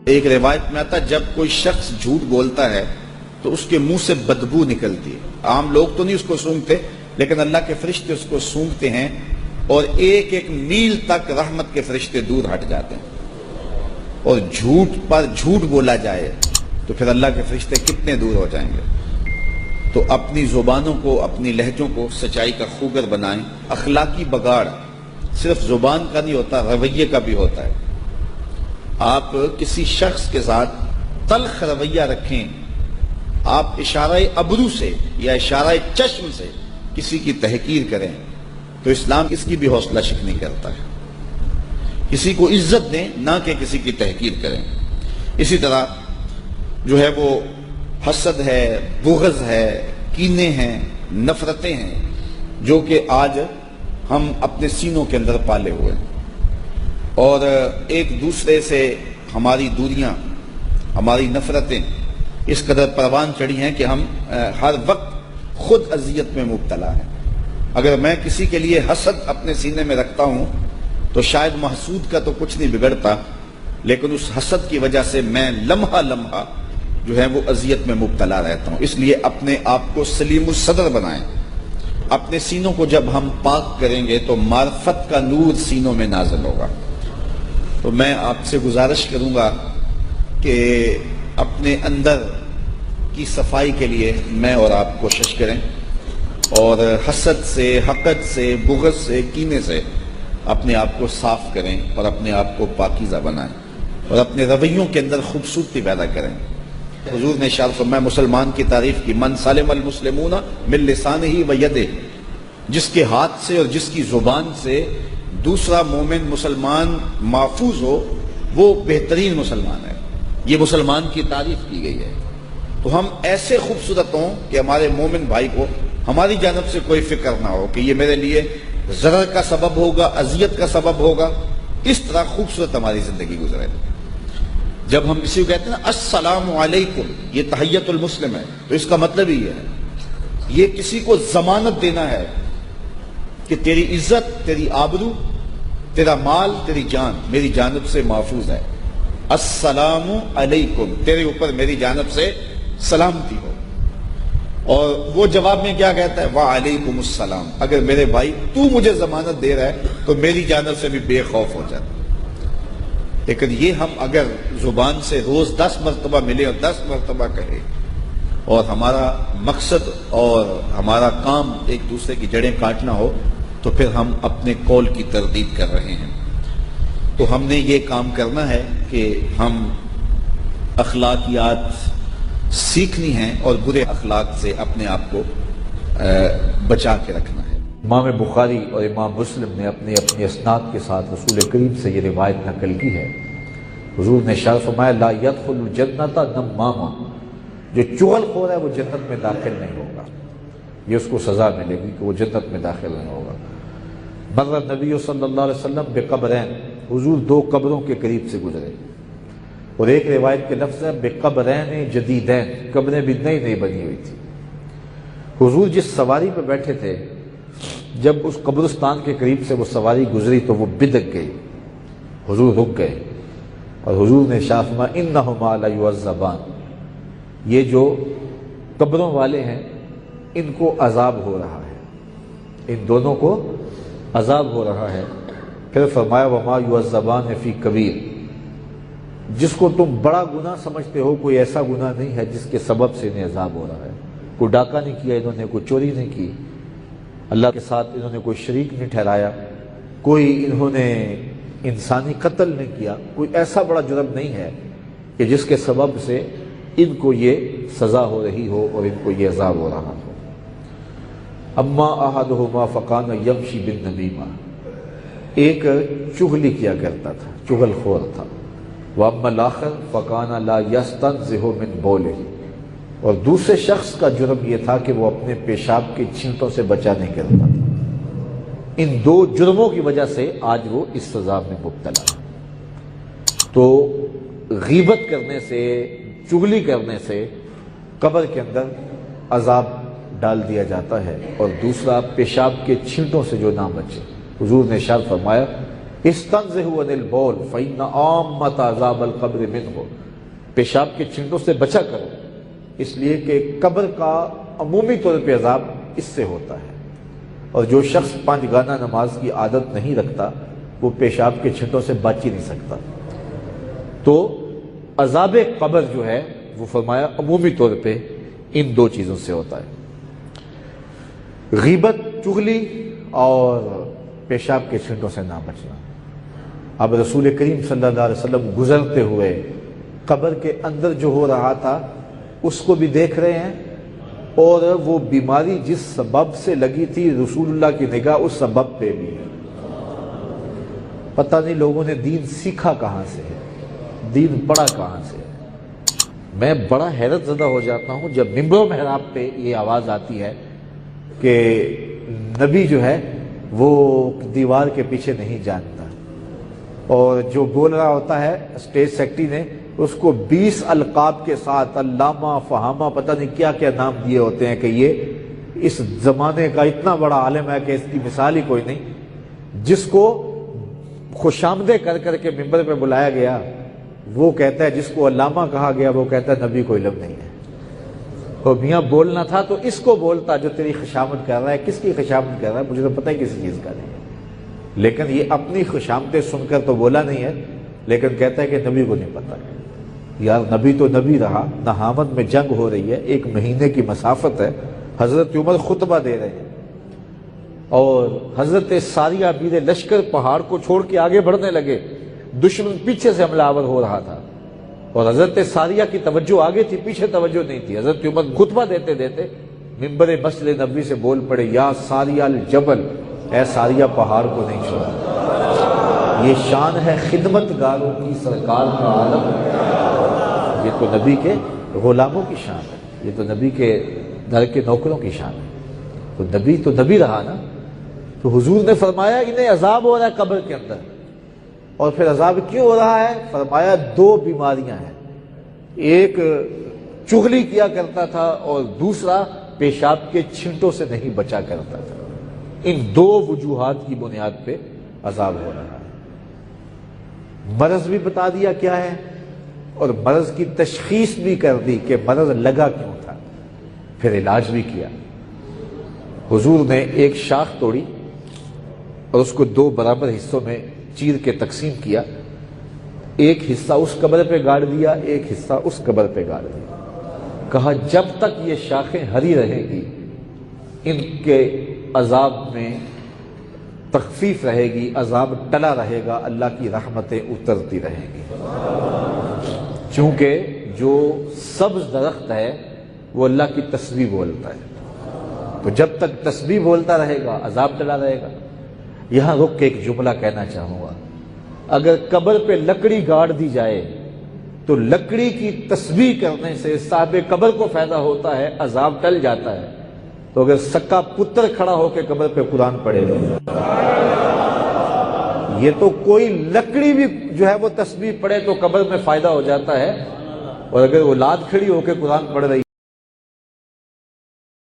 ایک روایت میں آتا جب کوئی شخص جھوٹ بولتا ہے تو اس کے منہ سے بدبو نکلتی ہے. عام لوگ تو نہیں اس کو سونگتے، لیکن اللہ کے فرشتے اس کو سونگتے ہیں اور ایک ایک میل تک رحمت کے فرشتے دور ہٹ جاتے ہیں. اور جھوٹ پر جھوٹ بولا جائے تو پھر اللہ کے فرشتے کتنے دور ہو جائیں گے. تو اپنی زبانوں کو، اپنی لہجوں کو سچائی کا خوگر بنائیں. اخلاقی بگاڑ صرف زبان کا نہیں ہوتا، رویے کا بھی ہوتا ہے. آپ کسی شخص کے ساتھ تلخ رویہ رکھیں، آپ اشارہ ابرو سے یا اشارہ چشم سے کسی کی تحقیر کریں تو اسلام اس کی بھی حوصلہ شکنی کرتا ہے. کسی کو عزت دیں نہ کہ کسی کی تحقیر کریں. اسی طرح جو ہے وہ حسد ہے، بغض ہے، کینے ہیں، نفرتیں ہیں جو کہ آج ہم اپنے سینوں کے اندر پالے ہوئے ہیں، اور ایک دوسرے سے ہماری دوریاں، ہماری نفرتیں اس قدر پروان چڑھی ہیں کہ ہم ہر وقت خود اذیت میں مبتلا ہیں. اگر میں کسی کے لیے حسد اپنے سینے میں رکھتا ہوں تو شاید محسود کا تو کچھ نہیں بگڑتا، لیکن اس حسد کی وجہ سے میں لمحہ لمحہ جو ہے وہ اذیت میں مبتلا رہتا ہوں. اس لیے اپنے آپ کو سلیم الصدر بنائیں. اپنے سینوں کو جب ہم پاک کریں گے تو معرفت کا نور سینوں میں نازل ہوگا. تو میں آپ سے گزارش کروں گا کہ اپنے اندر کی صفائی کے لیے میں اور آپ کوشش کریں، اور حسد سے، حقد سے، بغض سے، کینے سے اپنے آپ کو صاف کریں اور اپنے آپ کو پاکیزہ بنائیں اور اپنے رویوں کے اندر خوبصورتی پیدا کریں. حضور نے ارشاد فرمایا، مسلمان کی تعریف کی، من سالم المسلمون من لسانہ و یدہ، جس کے ہاتھ سے اور جس کی زبان سے دوسرا مومن مسلمان محفوظ ہو وہ بہترین مسلمان ہے. یہ مسلمان کی تعریف کی گئی ہے. تو ہم ایسے خوبصورت ہوں کہ ہمارے مومن بھائی کو ہماری جانب سے کوئی فکر نہ ہو کہ یہ میرے لیے ضرر کا سبب ہوگا، اذیت کا سبب ہوگا. اس طرح خوبصورت ہماری زندگی گزرے. جب ہم کسی کو کہتے ہیں نا السلام علیکم، یہ تحیت المسلم ہے، تو اس کا مطلب ہی ہے یہ کسی کو ضمانت دینا ہے کہ تیری عزت، تیری آبرو، تیرا مال، تیری جان میری جانب سے محفوظ ہے. السلام علیکم، تیرے اوپر میری جانب سے سلامتی ہو. اور وہ جواب میں کیا کہتا ہے؟ وعلیکم السلام. اگر میرے بھائی تو مجھے ضمانت دے رہا ہے تو میری جانب سے بھی بے خوف ہو جاتا. لیکن یہ ہم اگر زبان سے روز 10 مرتبہ ملے اور 10 مرتبہ کہے اور ہمارا مقصد اور ہمارا کام ایک دوسرے کی جڑیں کاٹنا ہو تو پھر ہم اپنے قول کی تردید کر رہے ہیں. تو ہم نے یہ کام کرنا ہے کہ ہم اخلاقیات سیکھنی ہیں اور برے اخلاق سے اپنے آپ کو بچا کے رکھنا ہے. امام بخاری اور امام مسلم نے اپنی اسناد کے ساتھ رسول کریم سے یہ روایت نقل کی ہے. حضور نے ارشاد فرمایا، لا يدخل الجنۃ نمام، جو چغل خور ہے وہ جنت میں داخل نہیں ہوگا. یہ اس کو سزا ملے گی کہ وہ جنت میں داخل نہیں ہوگا. مر النبی صلی اللہ علیہ وسلم بقبرین، حضور 2 قبروں کے قریب سے گزرے. اور ایک روایت کے لفظ ہے بقبرین جدیدین، قبریں بھی نئی نئی بنی ہوئی تھی. حضور جس سواری پہ بیٹھے تھے، جب اس قبرستان کے قریب سے وہ سواری گزری تو وہ بدک گئی. حضور رک گئے اور حضور نے ارشاد فرمایا، انہما لیعذبان، یہ جو قبروں والے ہیں ان کو عذاب ہو رہا ہے، ان دونوں کو عذاب ہو رہا ہے. پھر فرمایا، وما یعذبان فی کبیر، جس کو تم بڑا گناہ سمجھتے ہو کوئی ایسا گناہ نہیں ہے جس کے سبب سے انہیں عذاب ہو رہا ہے. کوئی ڈاکہ نہیں کیا انہوں نے، کوئی چوری نہیں کی، اللہ کے ساتھ انہوں نے کوئی شریک نہیں ٹھہرایا، کوئی انہوں نے انسانی قتل نہیں کیا، کوئی ایسا بڑا جرم نہیں ہے کہ جس کے سبب سے ان کو یہ سزا ہو رہی ہو اور ان کو یہ عذاب ہو رہا ہو. اما احدہما فکان یمشی بالنمیمہ، ایک چغلی کیا کرتا تھا، چغل خور تھا. واما الاخر فکان لا یستنزہ من بولہ، اور دوسرے شخص کا جرم یہ تھا کہ وہ اپنے پیشاب کے چھینٹوں سے بچا نہیں کرتا تھا. ان 2 جرموں کی وجہ سے آج وہ اس سزا میں مبتلا ہے. تو غیبت کرنے سے، چغلی کرنے سے قبر کے اندر عذاب ڈال دیا جاتا ہے، اور دوسرا پیشاب کے چھینٹوں سے جو نہ بچے. حضور نے ارشاد فرمایا، استنزہوا عن البول فإن عامۃ عذاب القبر منہ، پیشاب کے چھینٹوں سے بچا کرو، اس لیے کہ قبر کا عمومی طور پہ عذاب اس سے ہوتا ہے، اور جو شخص 5 گانہ نماز کی عادت نہیں رکھتا وہ پیشاب کے چھینٹوں سے بچ ہی نہیں سکتا۔ تو عذاب قبر جو ہے وہ فرمایا عمومی طور پہ ان 2 چیزوں سے ہوتا ہے، غیبت، چغلی اور پیشاب کے چھینٹوں سے نہ بچنا۔ اب رسول کریم صلی اللہ علیہ وسلم گزرتے ہوئے قبر کے اندر جو ہو رہا تھا اس کو بھی دیکھ رہے ہیں، اور وہ بیماری جس سبب سے لگی تھی رسول اللہ کی نگاہ اس سبب پہ بھی ہے۔ پتہ نہیں لوگوں نے دین سیکھا کہاں سے ہے، دین پڑھا کہاں سے ہے۔ میں بڑا حیرت زدہ ہو جاتا ہوں جب منبر و محراب پہ یہ آواز آتی ہے کہ نبی جو ہے وہ دیوار کے پیچھے نہیں جانتا، اور جو بول رہا ہوتا ہے اسٹیج سیکرٹری نے اس کو 20 القاب کے ساتھ علامہ، فہامہ، پتہ نہیں کیا کیا نام دیے ہوتے ہیں کہ یہ اس زمانے کا اتنا بڑا عالم ہے کہ اس کی مثال ہی کوئی نہیں، جس کو خوش آمدید کر کر کے منبر پہ بلایا گیا وہ کہتا ہے، جس کو علامہ کہا گیا وہ کہتا ہے نبی کو علم نہیں ہے۔ اور میاں بولنا تھا تو اس کو بولتا جو تیری خوشامد کر رہا ہے۔ کس کی خوشامد کر رہا ہے؟ مجھے تو پتہ ہی کسی چیز کا نہیں ہے، لیکن یہ اپنی خوشامدیں سن کر تو بولا نہیں ہے، لیکن کہتا ہے کہ نبی کو نہیں پتہ۔ یار نبی تو نبی رہا، نہامت میں جنگ ہو رہی ہے، 1 مہینے کی مسافت ہے، حضرت عمر خطبہ دے رہے ہیں، اور حضرت ساریہ امیر لشکر پہاڑ کو چھوڑ کے آگے بڑھنے لگے، دشمن پیچھے سے حملہ آور ہو رہا تھا، اور حضرت ساریہ کی توجہ آگے تھی، پیچھے توجہ نہیں تھی۔ حضرت عمر خطبہ دیتے دیتے منبر مسجد نبوی سے بول پڑے، یا ساریہ الجبل، اے ساریہ پہاڑ کو نہیں چھوڑا۔ یہ شان ہے خدمت گاروں کی سرکار کا عالم، یہ تو نبی کے غلاموں کی شان ہے، یہ تو نبی کے در کے نوکروں کی شان ہے۔ تو نبی رہا نا، تو حضور نے فرمایا انہیں عذاب ہو رہا ہے قبر کے اندر، اور پھر عذاب کیوں ہو رہا ہے؟ فرمایا 2 بیماریاں ہیں، ایک چغلی کیا کرتا تھا اور دوسرا پیشاب کے چھینٹوں سے نہیں بچا کرتا تھا۔ ان 2 وجوہات کی بنیاد پہ عذاب ہو رہا ہے۔ مرض بھی بتا دیا کیا ہے، اور مرض کی تشخیص بھی کر دی کہ مرض لگا کیوں تھا، پھر علاج بھی کیا۔ حضور نے ایک شاخ توڑی اور اس کو 2 برابر حصوں میں چیر کے تقسیم کیا، ایک حصہ اس قبر پہ گاڑ دیا، ایک حصہ اس قبر پہ گاڑ دیا۔ کہا جب تک یہ شاخیں ہری رہے گی ان کے عذاب میں تخفیف رہے گی، عذاب ٹلا رہے گا، اللہ کی رحمتیں اترتی رہیں گی۔ چونکہ جو سبز درخت ہے وہ اللہ کی تسبیح بولتا ہے، تو جب تک تسبیح بولتا رہے گا عذاب ٹلا رہے گا۔ یہاں رک کے ایک جملہ کہنا چاہوں گا، اگر قبر پہ لکڑی گاڑ دی جائے تو لکڑی کی تسبیح کرنے سے صاحب قبر کو فائدہ ہوتا ہے، عذاب ٹل جاتا ہے۔ تو اگر سکا پتر کھڑا ہو کے قبر پہ قرآن پڑھے گا، یہ تو کوئی لکڑی بھی جو ہے وہ تسبیح پڑھے تو قبر میں فائدہ ہو جاتا ہے، اور اگر اولاد کھڑی ہو کے قرآن پڑھ رہی